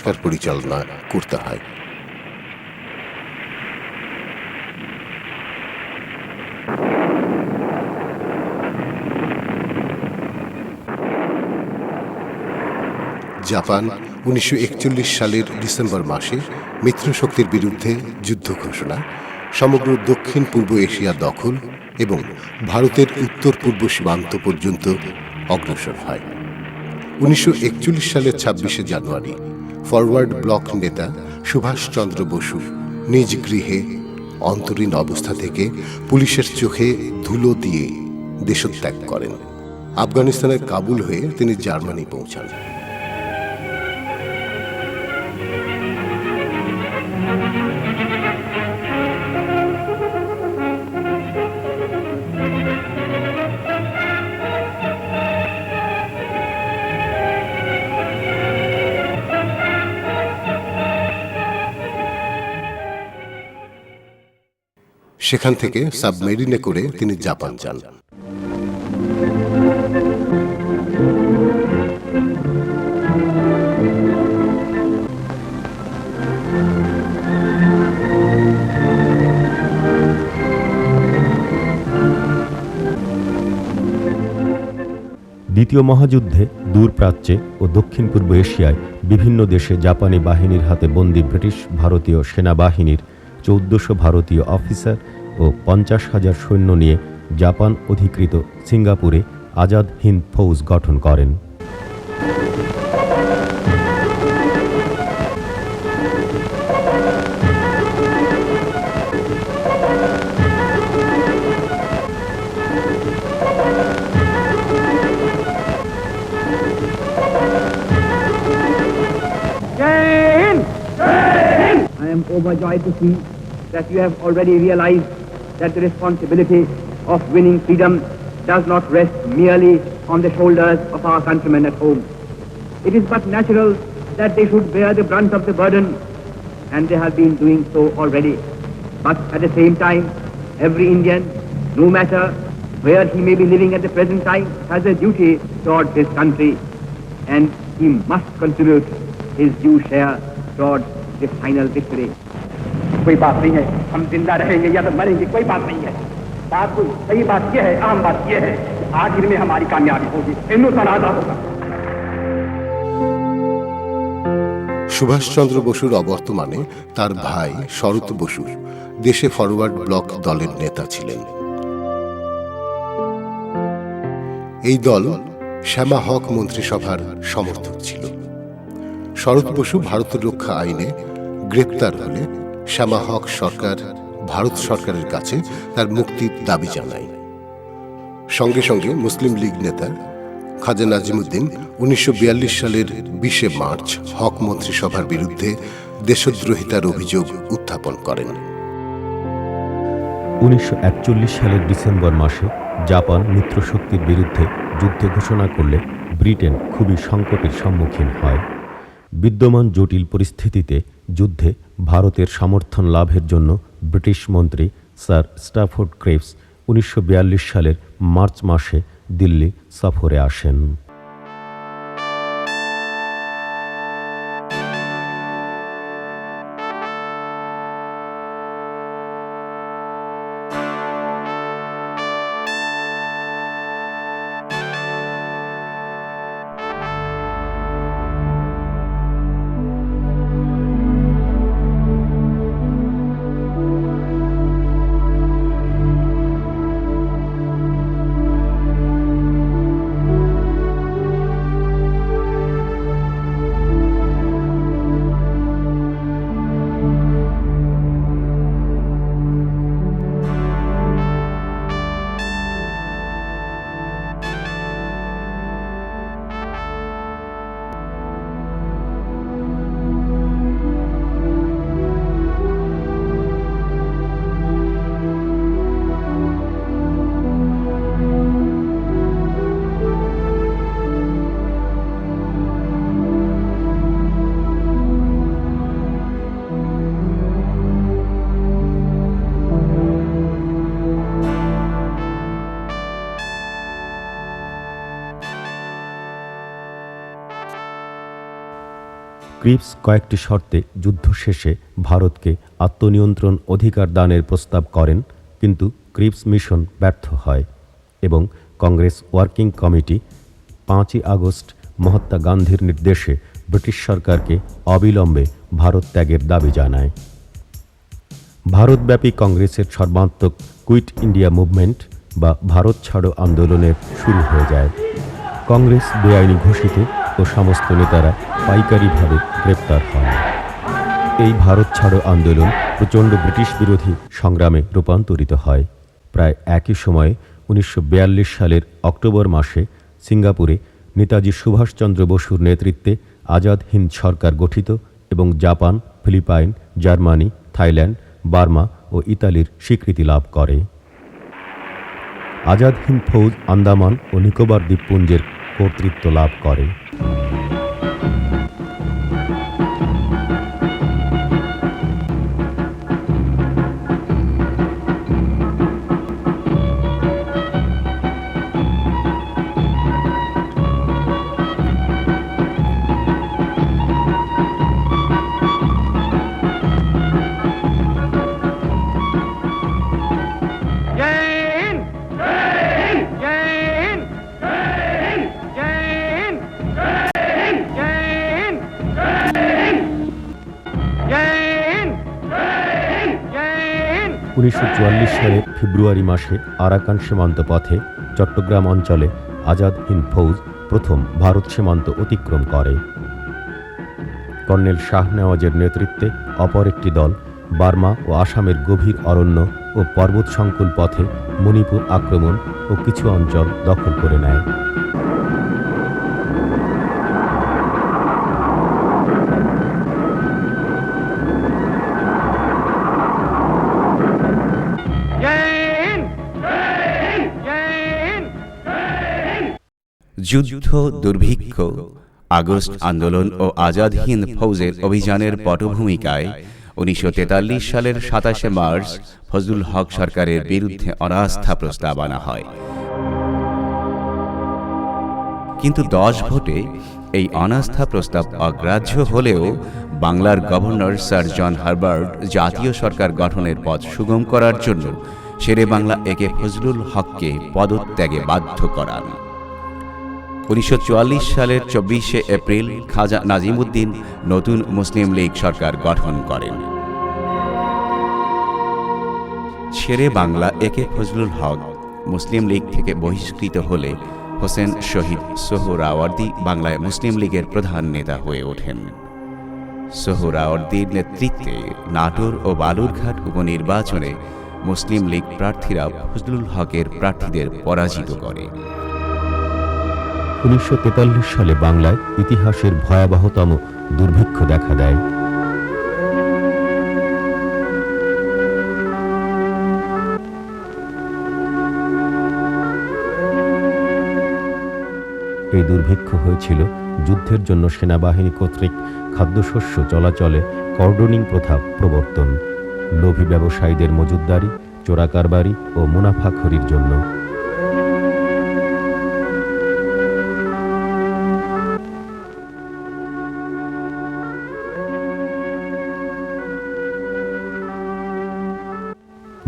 পরিচালনা করতে হয়। জাপান 1941 সালের ডিসেম্বর মাসে মিত্রশক্তির বিরুদ্ধে যুদ্ধ ঘোষণা, সমগ্র দক্ষিণ পূর্ব এশিয়া দখল এবং ভারতের উত্তর পূর্ব সীমান্ত পর্যন্ত অগ্রসর হয়। 1941 সালের 26শে জানুয়ারি ফরওয়ার্ড ব্লক নেতা সুভাষচন্দ্র বসু নিজ গৃহে অন্তরীণ অবস্থা থেকে পুলিশের চোখে ধুলো দিয়ে দেশত্যাগ করেন। আফগানিস্তানের কাবুল হয়ে তিনি জার্মানি পৌঁছান। সেখান থেকে সাবমেরিনে করে তিনি জাপান যান। দ্বিতীয় মহাযুদ্ধে দূর প্রাচ্যে ও দক্ষিণ পূর্ব এশিয়ায় বিভিন্ন দেশে জাপানি বাহিনীর হাতে বন্দী ব্রিটিশ ভারতীয় সেনাবাহিনীর 1400 ভারতীয় অফিসার ও 50,000 সৈন্য নিয়ে জাপান অধিকৃত সিঙ্গাপুরে আজাদ হিন্দ ফৌজ গঠন করেন। I am overjoyed to see that you have already realized that the responsibility of winning freedom does not rest merely on the shoulders of our countrymen at home. It is but natural that they should bear the brunt of the burden, and they have been doing so already. But at the same time, every Indian, no matter where he may be living at the present time, has a duty towards his country, and he must contribute his due share towards the final victory. कोई बात नहीं है, हम जिंदा रहेंगे या तो मरेंगे, कोई बात नहीं है। बात कोई सही बात यह है, आम बात यह है, आखिर में हमारी कामयाबी होगी, हिंदुस्तान आजाद होगा। সুভাষচন্দ্র বসুর অবর্তমানে তার ভাই শরৎ বসু দেশে ফরওয়ার্ড ব্লক দলের নেতা ছিলেন। এই দল শ্যামা হক মন্ত্রিসভার সমর্থক ছিল। শরৎ বসু ভারত রক্ষা আইনে গ্রেপ্তার হলে শ্যামা হক সরকার ভারত সরকারের কাছে তার মুক্তির দাবি জানায়। সঙ্গে সঙ্গে মুসলিম লীগ নেতা খাজা নাজিমুদ্দিন 1942 সালের 20 মার্চ হক মন্ত্রিসভার বিরুদ্ধে দেশদ্রোহিতার অভিযোগ উত্থাপন করেন। 1941 সালের ডিসেম্বর মাসে জাপান মিত্রশক্তির বিরুদ্ধে যুদ্ধ ঘোষণা করলে ব্রিটেন খুবই সংকটের সম্মুখীন হয়। বিদ্যমান জটিল পরিস্থিতিতে যুদ্ধে ভারতের সমর্থন লাভের জন্য ব্রিটিশ মন্ত্রী স্যার স্ট্যাফোর্ড ক্রেভস 1942 সালের মার্চ মাসে দিল্লি সফরে আসেন। ক্রিপস কয়েকটি শর্তে যুদ্ধ শেষে ভারতকে আত্মনিয়ন্ত্রণ অধিকার দানের প্রস্তাব করেন, কিন্তু ক্রিপস মিশন ব্যর্থ হয় এবং কংগ্রেস ওয়ার্কিং কমিটি 5ই আগস্ট মহাত্মা গান্ধীর নির্দেশে ব্রিটিশ সরকারকে অবিলম্বে ভারত ত্যাগের দাবি জানায়। ভারতব্যাপী কংগ্রেসের সর্বাত্মক কুইট ইন্ডিয়া মুভমেন্ট বা ভারত ছাড়ো আন্দোলনের শুরু হয়ে যায়। কংগ্রেস বেআইনি ঘোষিত ও সমস্ত নেতারা পাইকারিভাবে গ্রেপ্তার হন। এই ভারত ছাড়ো আন্দোলন প্রচণ্ড ব্রিটিশ বিরোধী সংগ্রামে রূপান্তরিত হয়। প্রায় একই সময়ে 1942 সালের অক্টোবর মাসে সিঙ্গাপুরে নেতাজি সুভাষচন্দ্র বসুর নেতৃত্বে আজাদ হিন্দ সরকার গঠিত এবং Japan, Philippines, Germany, Thailand, Burma ও ইতালির স্বীকৃতি লাভ করে। আজাদ হিন্দ ফৌজ আন্দামান ও নিকোবর দ্বীপপুঞ্জের কর্তৃত্ব লাভ করে। সালের ফেব্রুয়ারি মাসে আরাকান সীমান্ত পথে চট্টগ্রাম অঞ্চলে আজাদ হিন্দ ফৌজ প্রথম ভারত সীমান্ত অতিক্রম করে। কর্নেল শাহ নেওয়াজের নেতৃত্বে অপর একটি দল বার্মা ও আসামের গভীর অরণ্য ও পর্বত সংকুল পথে মণিপুর আক্রমণ ও কিছু অঞ্চল দখল করে নেয়। যুদ্ধ, দুর্ভিক্ষ, আগস্ট আন্দোলন ও আজাদ হিন্দ ফৌজের অভিযানের পটভূমিকায় 1943 সালের 27 মার্চ ফজলুল হক সরকারের বিরুদ্ধে অনাস্থা প্রস্তাব আনা হয়। কিন্তু 10 ভোটে এই অনাস্থা প্রস্তাব অগ্রাহ্য হলেও বাংলার গভর্নর স্যার জন হার্বার্ট জাতীয় সরকার গঠনের পথ সুগম করার জন্য শেরে বাংলা একে ফজলুল হককে পদত্যাগে বাধ্য করান। 1944 সালের 24শে এপ্রিল খাজা নাজিমুদ্দিন নতুন মুসলিম লীগ সরকার গঠন করেন। শেরে বাংলা একে ফজলুল হক মুসলিম লীগ থেকে বহিষ্কৃত হলে হোসেন শহীদ সোহরাওয়ার্দী বাংলায় মুসলিম লীগের প্রধান নেতা হয়ে ওঠেন। সোহরাওয়ার্দীর নেতৃত্বে নাটোর ও বালুরঘাট উপনির্বাচনে মুসলিম লীগ প্রার্থীরা ফজলুল হকের প্রার্থীদের পরাজিত করে। 1943 সালে বাংলায় ইতিহাসের ভয়াবহতম দুর্ভিক্ষ দেখা দেয়। এই দুর্ভিক্ষ হয়েছিল যুদ্ধের জন্য সেনাবাহিনী কর্তৃক খাদ্যশস্য চলাচলে কর্ডনিং প্রথা প্রবর্তন, লোভী ব্যবসায়ীদের মজুতদারি, চোরাকারবারি ও মুনাফাখোরির জন্য।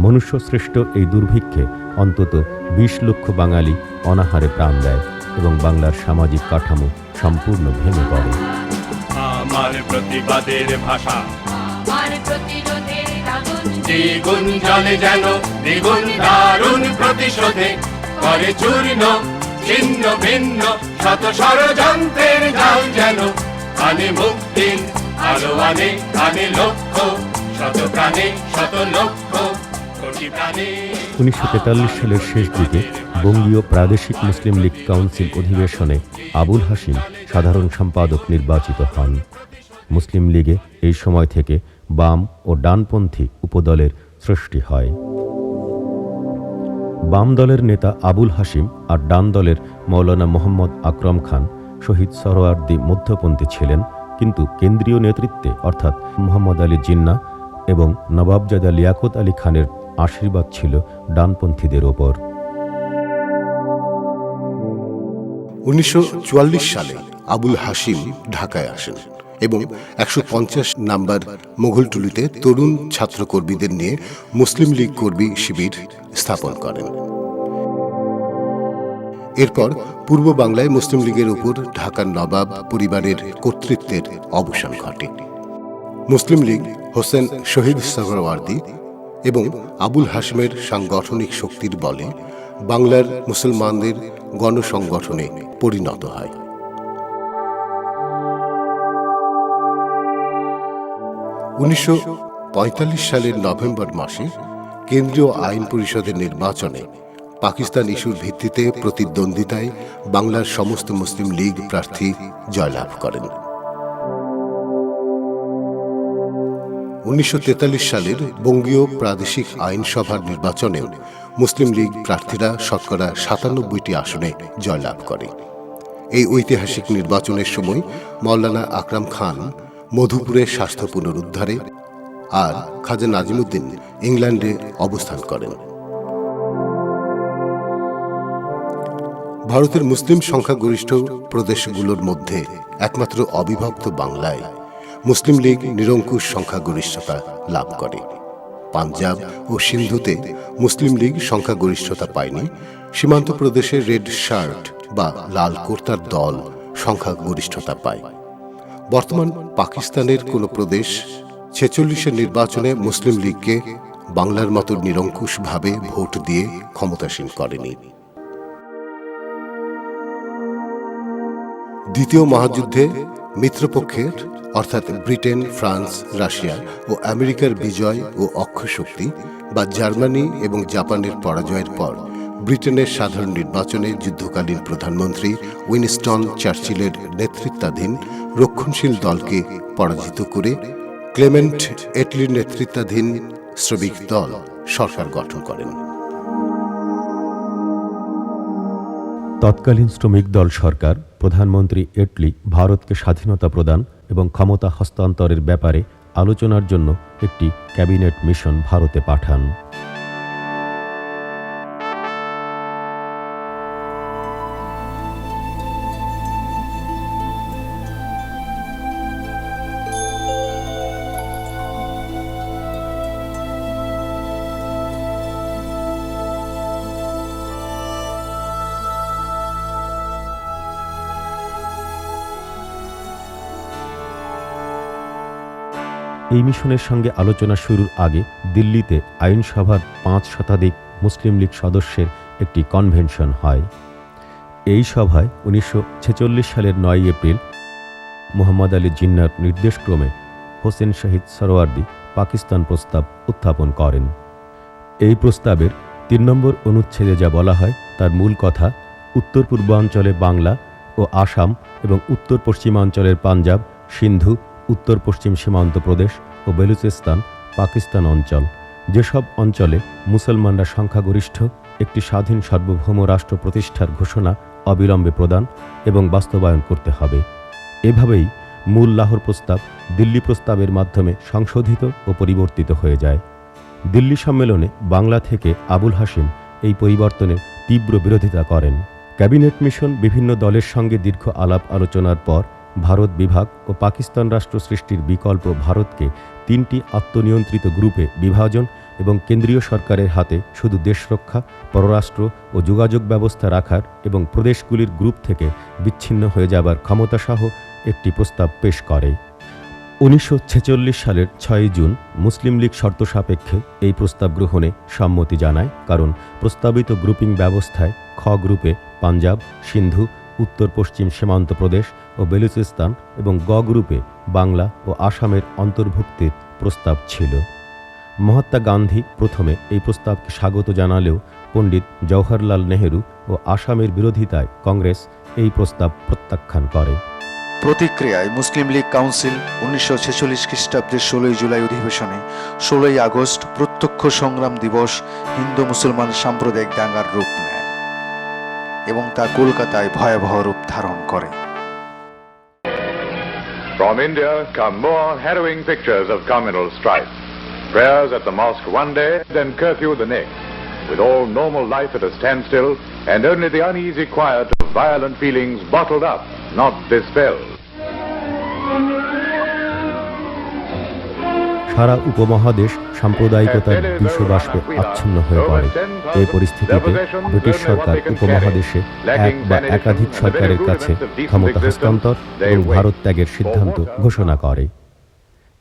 মনুষ্যসৃষ্ট এই দুর্ভিক্ষে অন্তত 20 লক্ষ বাঙালি অনাহারে প্রাণ দেয় এবং বাংলার সামাজিক কাঠামো সম্পূর্ণ ভেঙে পড়ে। আমার প্রতিবাদের ভাষা, আমার প্রতিরোধের আগুন, দ্বিগুণ জ্বলে যেন দ্বিগুণ দারুণ প্রতিশোধে করে চূর্ণ ছিন্ন ভিন্ন শত ষড়যন্ত্রের জাল যেন আনে মুক্তির আলো, আনে আনে লক্ষ্য শত প্রাণে শত লক্ষ কোটি প্রাণে। 1943 সালের শেষ দিকে বঙ্গীয় প্রাদেশিক মুসলিম লীগ কাউন্সিল অধিবেশনে আবুল হাশিম সাধারণ সম্পাদক নির্বাচিত হন। মুসলিম লীগে এই সময় থেকে বাম ও ডানপন্থী উপদলের সৃষ্টি হয়। বাম দলের নেতা আবুল হাশিম আর ডান দলের মৌলানা মোহাম্মদ আকরম খান শহীদ সোহরাওয়ার্দী মধ্যপন্থী ছিলেন, কিন্তু কেন্দ্রীয় নেতৃত্বে অর্থাৎ মোহাম্মদ আলী জিন্নাহ এবং নবাবজাদা লিয়াকত আলী খানের আশীর্বাদ ছিল ডানপন্থীদের ওপর। 1944 সালে আবুল হাশিম ঢাকায় আসেন এবং 150 নাম্বার মোগলটুলিতে তরুণ ছাত্রকর্মীদের নিয়ে মুসলিম লীগ কর্মী শিবির স্থাপন করেন। এরপর পূর্ব বাংলায় মুসলিম লীগের উপর ঢাকার নবাব পরিবারের কর্তৃত্বের অবসান ঘটে। মুসলিম লীগ হোসেন শহীদ সোহরাওয়ার্দী এবং আবুল হাশিমের সাংগঠনিক শক্তির বলে বাংলার মুসলমানদের গণসংগঠনে পরিণত হয়। 1945 সালের নভেম্বর মাসে কেন্দ্রীয় আইন পরিষদের নির্বাচনে পাকিস্তান ইস্যুর ভিত্তিতে প্রতিদ্বন্দ্বিতায় বাংলার সমস্ত মুসলিম লীগ প্রার্থী জয়লাভ করেন। 1943 সালের বঙ্গীয় প্রাদেশিক আইনসভার নির্বাচনেও মুসলিম লীগ প্রার্থীরা শতকরা 97টি আসনে জয়লাভ করে। এই ঐতিহাসিক নির্বাচনের সময় মাওলানা আকরাম খান মধুপুরে স্বাস্থ্য পুনরুদ্ধারে আর খাজা নাজিমুদ্দিন ইংল্যান্ডে অবস্থান করেন। ভারতের মুসলিম সংখ্যাগরিষ্ঠ প্রদেশগুলোর মধ্যে একমাত্র অবিভক্ত বাংলায় মুসলিম লীগ নিরঙ্কুশ সংখ্যাগরিষ্ঠতা লাভ করে। পাঞ্জাব ও সিন্ধুতে মুসলিম লীগ সংখ্যাগরিষ্ঠতা পায়নি। সীমান্ত প্রদেশে রেড শার্ট বা লাল কোর্তার দল সংখ্যাগরিষ্ঠতা পায়। বর্তমান পাকিস্তানের কোন প্রদেশ 46-এর নির্বাচনে মুসলিম লীগকে বাংলার মতো নিরঙ্কুশভাবে ভোট দিয়ে ক্ষমতাসীন করেনি। দ্বিতীয় মহাযুদ্ধে মিত্রপক্ষের অর্থাৎ ব্রিটেন, ফ্রান্স, রাশিয়া ও আমেরিকার বিজয় ও অক্ষশক্তি বা জার্মানি এবং জাপানের পরাজয়ের পর ব্রিটেনের সাধারণ নির্বাচনে যুদ্ধকালীন প্রধানমন্ত্রী উইনস্টন চার্চিলের নেতৃত্বাধীন রক্ষণশীল দলকে পরাজিত করে ক্লেমেন্ট এটলির নেতৃত্বাধীন শ্রমিক দল সরকার গঠন করেন। তৎকালীন শ্রমিক দল সরকার প্রধানমন্ত্রী এটলি ভারতকে স্বাধীনতা প্রদান এবং ক্ষমতা হস্তান্তরের ব্যাপারে আলোচনার জন্য একটি ক্যাবিনেট মিশন ভারতে পাঠান। এই মিশনের সঙ্গে আলোচনা শুরুর আগে দিল্লিতে আইনসভার 5 শতাধিক মুসলিম লীগ সদস্যের একটি কনভেনশন হয়। এই সভায় 1946 সালের 9 এপ্রিল মুহাম্মদ আলী জিন্নাহর নির্দেশক্রমে হোসেন শহীদ সোহরাওয়ার্দী পাকিস্তান প্রস্তাব উত্থাপন করেন। এই প্রস্তাবের 3 নম্বর অনুচ্ছেদে যা বলা হয় তার মূল কথা, উত্তর পূর্বাঞ্চলে বাংলা ও আসাম এবং উত্তর পশ্চিমাঞ্চলের পাঞ্জাব, সিন্ধু, উত্তর পশ্চিম সীমান্ত প্রদেশ ও বেলুচিস্তান পাকিস্তান অঞ্চল, যেসব অঞ্চলে মুসলমানরা সংখ্যাগরিষ্ঠ, একটি স্বাধীন সার্বভৌম রাষ্ট্র প্রতিষ্ঠার ঘোষণা অবিলম্বে প্রদান এবং বাস্তবায়ন করতে হবে। এভাবেই মূল লাহোর প্রস্তাব দিল্লি প্রস্তাবের মাধ্যমে সংশোধিত ও পরিবর্তিত হয়ে যায়। দিল্লি সম্মেলনে বাংলা থেকে আবুল হাশিম এই পরিবর্তনের তীব্র বিরোধিতা করেন। ক্যাবিনেট মিশন বিভিন্ন দলের সঙ্গে দীর্ঘ আলাপ আলোচনার পর ভারত বিভাগ ও পাকিস্তান রাষ্ট্র সৃষ্টির বিকল্প ভারতকে 3টি আত্মনিয়ন্ত্রিত গ্রুপে বিভাজন এবং কেন্দ্রীয় সরকারের হাতে শুধু দেশরক্ষা, পররাষ্ট্র ও যোগাযোগ ব্যবস্থা রাখার এবং প্রদেশগুলির গ্রুপ থেকে বিচ্ছিন্ন হয়ে যাবার ক্ষমতাসহ একটি প্রস্তাব পেশ করে। 1946 সালের 6 জুন মুসলিম লীগ শর্ত সাপেক্ষে এই প্রস্তাব গ্রহণে সম্মতি জানায়, কারণ প্রস্তাবিত গ্রুপিং ব্যবস্থায় খ গ্রুপে পাঞ্জাব, সিন্ধু, উত্তর পশ্চিম সীমান্ত প্রদেশ ও বেলুচিস্তান এবং গ গ্রুপে বাংলা ও আসামের অন্তর্ভুক্তির প্রস্তাব ছিল। মহাত্মা গান্ধী প্রথমে এই প্রস্তাবকে স্বাগত জানালেও পণ্ডিত জওহরলাল নেহেরু ও আসামের বিরোধিতায় কংগ্রেস এই প্রস্তাব প্রত্যাখ্যান করে। প্রতিক্রিয়ায় মুসলিম লীগ কাউন্সিল 1946 খ্রিস্টাব্দের 16 জুলাই অধিবেশনে 16 আগস্ট প্রত্যক্ষ সংগ্রাম দিবস হিন্দু মুসলমান সাম্প্রদায়িক দাঙ্গার রূপ নেয় এবং তা কলকাতায় ভয়াবহ রূপ ধারণ করে। From India come more harrowing pictures of communal strife. Prayers at the mosque one day, then curfew the next, with all normal life at a standstill and only the uneasy quiet of violent feelings bottled up, not dispelled. সারা উপমহাদেশ সাম্প্রদায়িকতার বিষবাষ্পে আচ্ছন্ন হয়ে পড়ে। এই পরিস্থিতিতে British সরকার উপমহাদেশে এক বা একাধিক সরকারের কাছে ক্ষমতা হস্তান্তর এবং ভারত ত্যাগের সিদ্ধান্ত ঘোষণা করে।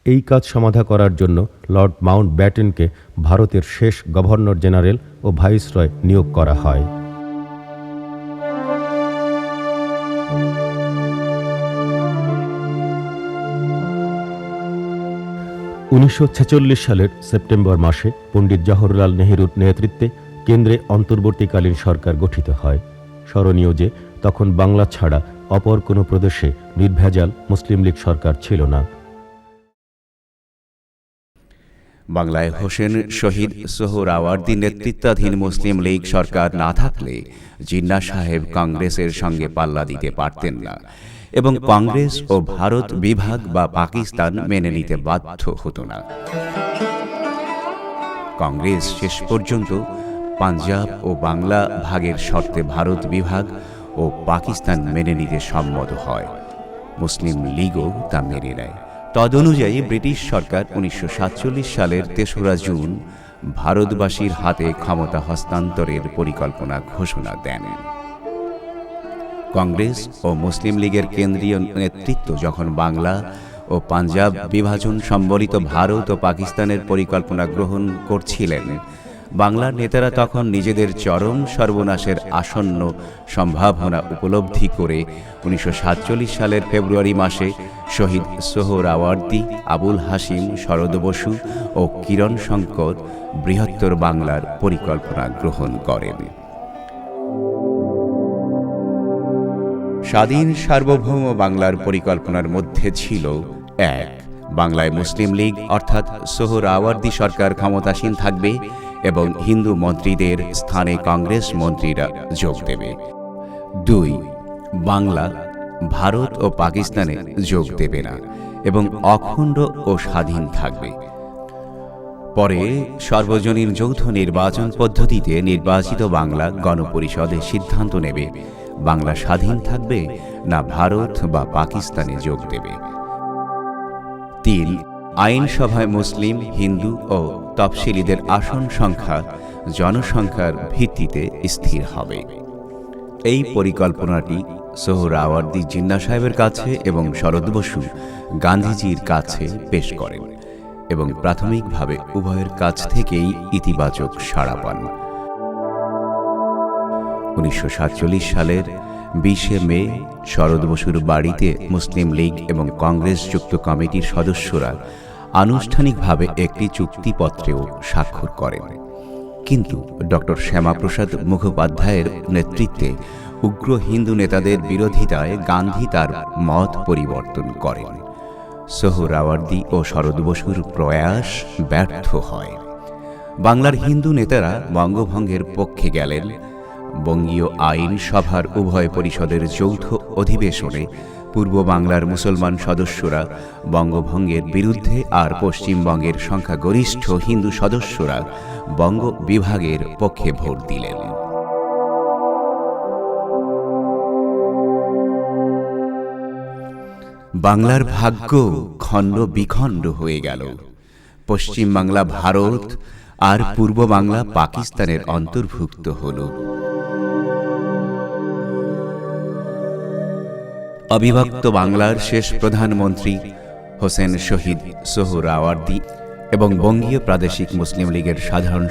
এই কাজ সমাধা করার জন্য লর্ড মাউন্ট ব্যাটেনকে ভারতের শেষ গভর্নর জেনারেল ও ভাইসরয় নিয়োগ করা হয়। 1946 সালের সেপ্টেম্বর মাসে পণ্ডিত জওহরলাল নেহরুর নেতৃত্বে কেন্দ্রে অন্তর্বর্তীকালীন সরকার গঠিত হয়। স্মরণীয় যে তখন বাংলা ছাড়া অপর কোনো প্রদেশে নির্ভেজাল মুসলিম লীগ সরকার ছিল না। বাংলায় হোসেন শহীদ সোহরাওয়ার্দী নেতৃত্বাধীন মুসলিম লীগ সরকার না থাকলে জিন্নাহ সাহেব কংগ্রেসের সঙ্গে পাল্লা দিতে পারতেন না এবং কংগ্রেস ও ভারত বিভাগ বা পাকিস্তান মেনে নিতে বাধ্য হতো না। কংগ্রেস শেষ পর্যন্ত পাঞ্জাব ও বাংলা ভাগের শর্তে ভারত বিভাগ ও পাকিস্তান মেনে নিতে সম্মত হয়। মুসলিম লীগও তা মেনে নেয়। তদনুযায়ী ব্রিটিশ সরকার 1947 সালের 3রা জুন ভারতবাসীর হাতে ক্ষমতা হস্তান্তরের পরিকল্পনা ঘোষণা দেন। কংগ্রেস ও মুসলিম লীগের কেন্দ্রীয় নেতৃত্ব যখন বাংলা ও পাঞ্জাব বিভাজন সম্বলিত ভারত ও পাকিস্তানের পরিকল্পনা গ্রহণ করছিলেন, বাংলার নেতারা তখন নিজেদের চরম সর্বনাশের আসন্ন সম্ভাবনা উপলব্ধি করে 1947 সালের ফেব্রুয়ারি মাসে শহীদ সোহরাওয়ার্দী, আবুল হাসিম, শরৎ বসু ও কিরণ শঙ্কর বৃহত্তর বাংলার পরিকল্পনা গ্রহণ করেন। স্বাধীন সার্বভৌম বাংলার পরিকল্পনার মধ্যে ছিল 1. বাংলায় মুসলিম লীগ অর্থাৎ সোহরাওয়ার্দী সরকার ক্ষমতাসীন থাকবে এবং হিন্দু মন্ত্রীদের স্থানে কংগ্রেস মন্ত্রীরা যোগ দেবে। 2. বাংলা ভারত ও পাকিস্তানে যোগ দেবে না এবং অখণ্ড ও স্বাধীন থাকবে। পরে সর্বজনীন যৌথ নির্বাচন পদ্ধতিতে নির্বাচিত বাংলা গণপরিষদে সিদ্ধান্ত নেবে বাংলা স্বাধীন থাকবে না ভারত বা পাকিস্তানে যোগ দেবে। 3. আইনসভায় মুসলিম, হিন্দু ও তফসিলিদের আসন সংখ্যা জনসংখ্যার ভিত্তিতে স্থির হবে। এই পরিকল্পনাটি সোহরাওয়ার্দী জিন্নাহ সাহেবের কাছে এবং শরৎ বসু গান্ধীজির কাছে পেশ করেন এবং প্রাথমিকভাবে উভয়ের কাছ থেকেই ইতিবাচক সাড়া পান। 1947 সালের 20 মে শরৎ বসুর বাড়িতে মুসলিম লীগ এবং কংগ্রেস যুক্ত কমিটির সদস্যরা আনুষ্ঠানিকভাবে একটি চুক্তিপত্রেও স্বাক্ষর করেন, কিন্তু ডক্টর শ্যামাপ্রসাদ মুখোপাধ্যায়ের নেতৃত্বে উগ্র হিন্দু নেতাদের বিরোধিতায় গান্ধী তার মত পরিবর্তন করেন। সোহরাওয়ার্দী ও শরৎ বসুর প্রয়াস ব্যর্থ হয়। বাংলার হিন্দু নেতারা বঙ্গভঙ্গের পক্ষে গেলেন। বঙ্গীয় আইন সভার উভয় পরিষদের যৌথ অধিবেশনে পূর্ব বাংলার মুসলমান সদস্যরা বঙ্গভঙ্গের বিরুদ্ধে আর পশ্চিমবঙ্গের সংখ্যাগরিষ্ঠ হিন্দু সদস্যরা বঙ্গ বিভাগের পক্ষে ভোট দিলেন। বাংলার ভাগ্য খণ্ড বিখণ্ড হয়ে গেল। পশ্চিম বাংলা ভারত আর পূর্ব বাংলা পাকিস্তানের অন্তর্ভুক্ত হল। অবিভক্ত বাংলার শেষ প্রধানমন্ত্রী হোসেন শহীদ সোহরাওয়ার্দী এবং বঙ্গীয় প্রাদেশিক মুসলিম লীগের সাধারণ